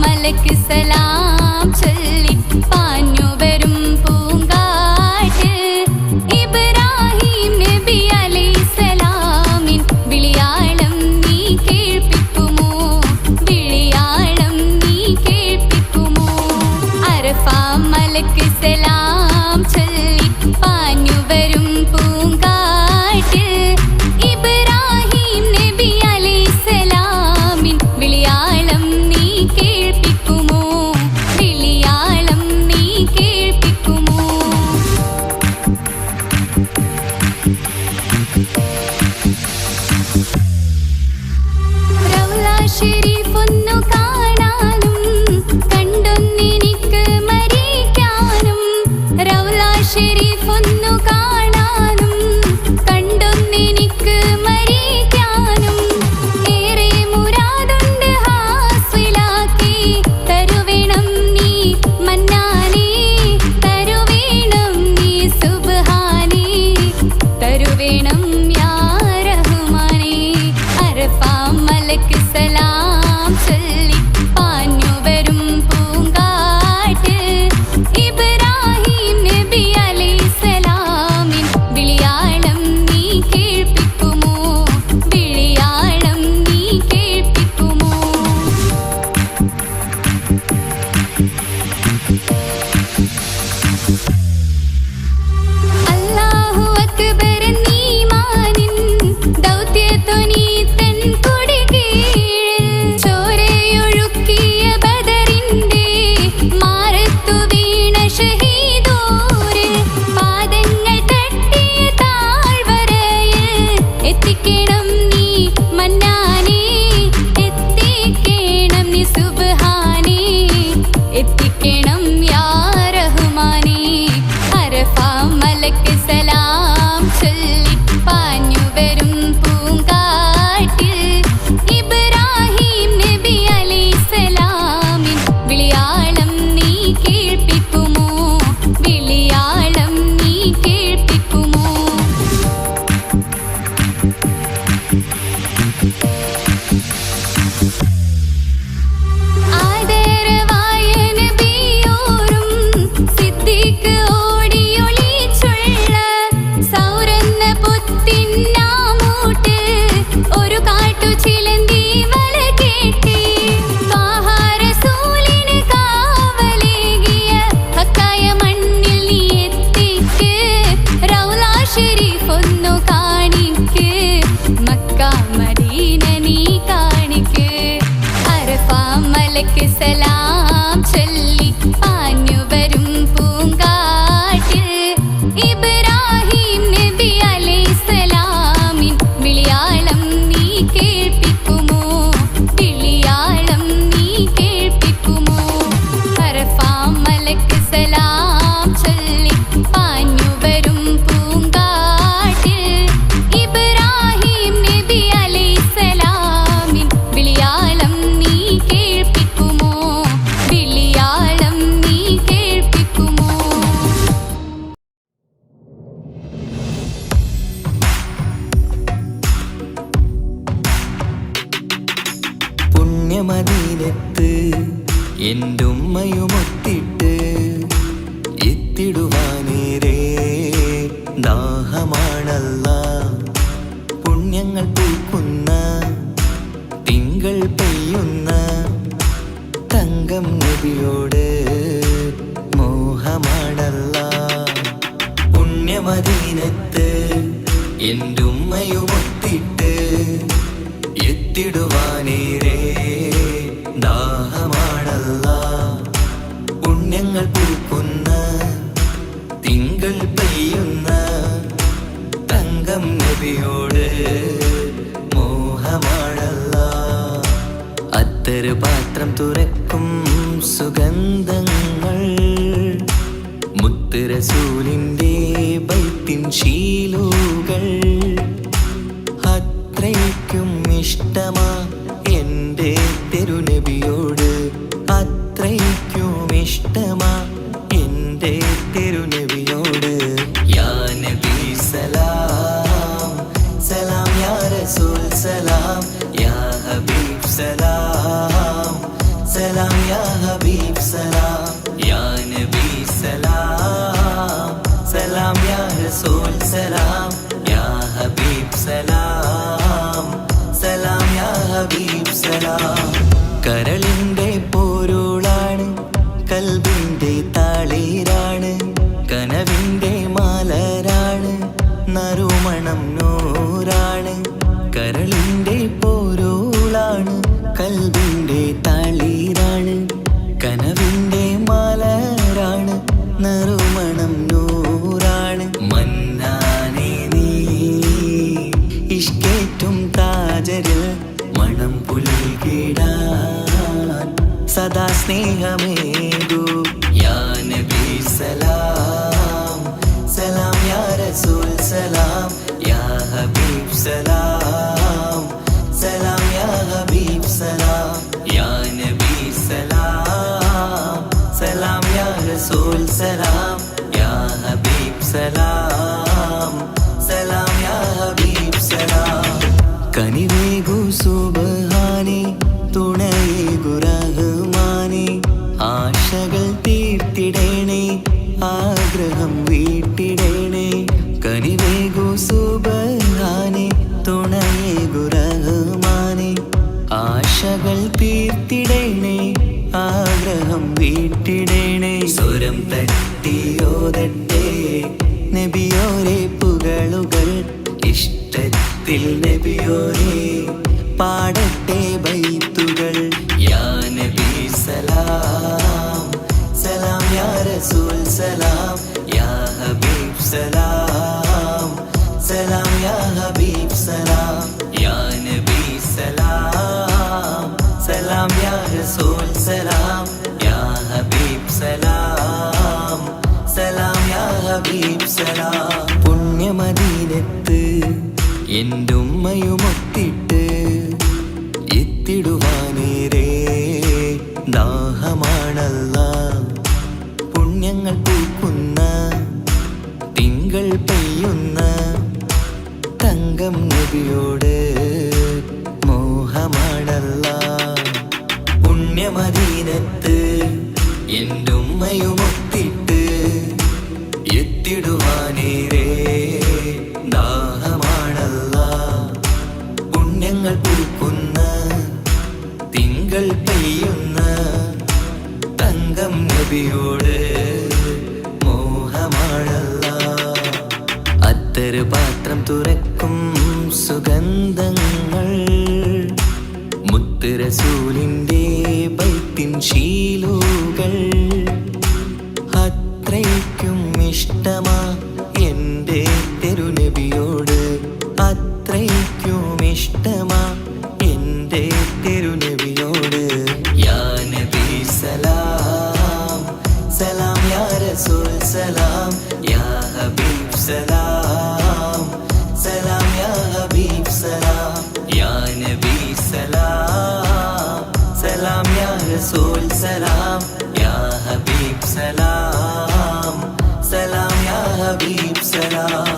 മലക്ക് സലാം ചൊല്ലി പാഞ്ഞു വരും പൂങ്കാറ്റ് ഇബ്രാഹിം നബി അലൈഹിസ്സലാമിൻ വിളിയാളം നീ കേൾപ്പിക്കുമോ വിളിയാളം നീ കേൾപ്പിക്കുമോ അറഫ മലക്ക് സലാം ചൊല്ലി പാഞ്ഞു വരും പൂങ്കാറ്റ് ഇബ്രാഹിം നബി അലൈഹിസ്സലാമിൻ വിളിയാളം നീ കേൾപ്പിക്കുമോ വിളിയാളം നീ കേൾപ്പിക്കുമോ റൗള ശരീഫൊന്നു കാണാനും കണ്ടൊന്നെനിക്ക് മരിക്കാനും റൗള ശരീഫൊന്നു കാണാനും കണ്ടൊന്നെനിക്ക് മരിക്കാനും ഏറെ മുരാദുണ്ട് ഹാസിലാക്കി തരുവേണം നീ മന്നാനേ തരുവേണം നീ സുബ്ഹാനേ തരുവേണം യാ റഹ്മാനേ അറഫ മലക്ക് സലാം ചൊല്ലി പാഞ്ഞു വരും പൂങ്കാറ്റ് ഇബ്രാഹിം നബി അലൈഹിസ്സലാമിൻ വിളിയാളം നീ കേൾപ്പിക്കുമോ വിളിയാളം നീ കേൾപ്പിക്കുമോ അല്ലാഹു അക്ബർ നീമാനിൻ ദൗത്യത്വനീ തൻ കൊടികീഴിൽ ചോരയൊഴുക്കിയ ബദറിന്റെ മാറത്തു വീണ ഷഹീദോര് പാദങ്ങൾ തട്ടിയ താഴ്വരയിൽ എത്തിക്കണം നീ മന്നാനേ എത്തിക്കണം നീ സുബ്ഹാനേ എത്തിക്കണം യാ റഹ്മാനേ അറഫ മലക്ക് സലാം ചൊല്ലി പാഞ്ഞു വരും പൂങ്കാറ്റ് ഇബ്രാഹിം നബി അലൈഹിസ്സലാമിൻ വിളിയാളം നീ കേൾപ്പിക്കുമോ വിളിയാളം നീ കേൾപ്പിക്കുമോ ആദരവായ നബിയോരും സിദ്ദീഖ് ഓടിയൊളിച്ചുള്ള സൗരന്ന പുത്തിന്നാമൂട്ട് ഒരു കാട്ടു ചിലന്തി വല കേട്ടി ത്വാഹ റസൂലിന് കാവലേകിയ ഹക്കായ മണ്ണിൽ നീ എത്തിക്ക് റൗള ശരീഫൊന്നു കാണിക്ക് മക്ക മദീന നീ കാണിക്ക് അറഫ മലക്ക് സലാം ചൊല്ലി പാഞ്ഞു വരും പൂങ്കാറ്റ് ഇബ്രാഹിം നബി അലൈഹിസ്സലാമിൻ വിളിയാളം നീ കേൾപ്പിക്കുമോ വിളിയാളം നീ കേൾപ്പിക്കുമോ അറഫ മലക്ക് സലാം ചൊല്ലി പാഞ്ഞു വരും പൂങ്കാറ്റ് ഇബ്രാഹിം നബി അലൈഹിസ്സലാമിൻ വിളിയാളം നീ കേൾപ്പിക്കുമോ വിളിയാളം നീ കേൾപ്പിക്കുമോ പുണ്യമദീനത്ത് എന്റുമ്മയുമൊത്തിട്ട് എത്തിടുവാനേരേ ദാഹമാണല്ല പുണ്യങ്ങൾ പൂക്കുന്ന തിങ്കൾ പെയ്യുന്ന തങ്കം നബിയോട് മോഹമാണല്ല പുണ്യമദീനത്ത് എന്റുമ്മയുമൊത്തിട്ട് എത്തിടുവാനേരേ ദാഹമാണല്ല പുണ്യങ്ങൾ പൂക്കുന്ന തിങ്കൾ പെയ്യുന്ന തങ്കം നബിയോട് മോഹമാണല്ല അത്തറ് പാത്രം തുറക്കും സുഗന്ധങ്ങൾ മുത്ത് റസൂലിന്റെ ബൈത്തിൻ ശീലുകൾ അത്രയ്ക്കും ഇഷ്ടമാ എൻ്റെ ഹബീബ് സലാം യാ നബി സലാം സലാം യാ റസൂൽ സലാം യാ ഹബീബ് സലാം സലാം യാ ഹബീബ് സലാം കരളിന്റെ പോരുളാണ് കൽബിന്റെ താളീരാണ് കനവിന്റെ മാലരാണ് നറുമണം നൂറാണ് കരളിന്റെ പോരുളാണ് കൽബിന്റെ താളീരാണ് കനവിന്റെ മാലരാണ് നറുമണം നൂറാണ് മന്നാനെ നീ ഇഷ്കേറ്റും താജരിൽ മണം പുൽകിടാൻ സദാ സ്നേഹമേകൂ യാ നബി സലാം സലാം യാ റസൂൽ സലാം യാ ഹബീബ് സലാം സലാം യാ ഹബീബ് സലാം യാ നബി സലാം സലാം യാ റസൂൽ സലാം യാ ഹബീബ് സലാം സലാം യാ ഹബീബ് സലാം കനിവേഗു സുബ്ഹാനേ തുണയേകു റഹ്മാനേ ആശകൾ തീർത്തിടേണേ ആഗ്രഹം വീട്ടിടേണേ കനിവേഗു സുബ്ഹാനേ തുണയേകു റഹ്മാനേ ആശകൾ തീർത്തിടേണേ ആഗ്രഹം വീട്ടിടേണേ സ്വരം തട്ടിയോതട്ടെ നബിയോരെ പുകളുകൾ ഇഷ്ടത്തിൽ നബിയോരെ പാടട്ടെ ബൈത്തുകൾ യാ നബി സലാം സലാം യാ റസൂൽ സലാം യാ ഹബീബ് സലാം സലാം യാ ഹബീബ് സലാം യാ നബി സലാം സലാം യാ റസൂൽ സലാം യാ ഹബീബ് സലാം സലാം യാ ഹബീബ് സലാം പുണ്യമദീനത്ത് എൻ്റെ ഉമ്മയുമൊത്തിട്ട് എത്തിടുവാനേരേ ദാഹമാണല്ല പുണ്യങ്ങൾ പൂക്കുന്ന തിങ്കൾ പെയ്യുന്ന തങ്കം നബിയോട് മോഹമാണല്ല പുണ്യമദീനത്ത് എൻ്റെ ഉമ്മയുമൊത്തിട്ട് എത്തിടുവാനേരേ ദാഹമാണല്ല പുണ്യങ്ങൾ പൂക്കുന്ന തിങ്കൾ പെയ്യുന്ന തങ്കം നബിയോട് മോഹമാണല്ല അത്തറ് പാത്രം തുറക്കും സുഗന്ധങ്ങൾ മുത്ത് റസൂലിന്റെ ബൈത്തിൻ ശീലുകൾ അത്രയ്ക്കും ഇഷ്ടമാ എൻ്റെ തിരുനബിയോട് അത്രയ്ക്കും ഇഷ്ടമാ എൻ്റെ തിരുനബിയോട് യാ നബി സലാം സലാം യാ റസൂൽ സലാം യാ ഹബീബ് സലാം സലാം യാ ഹബീബ് സലാം യാ നബി സലാം സലാം യാ റസൂൽ സലാം യാ ഹബീബ് സലാം സലാം യാ ഹബീബ് സലാം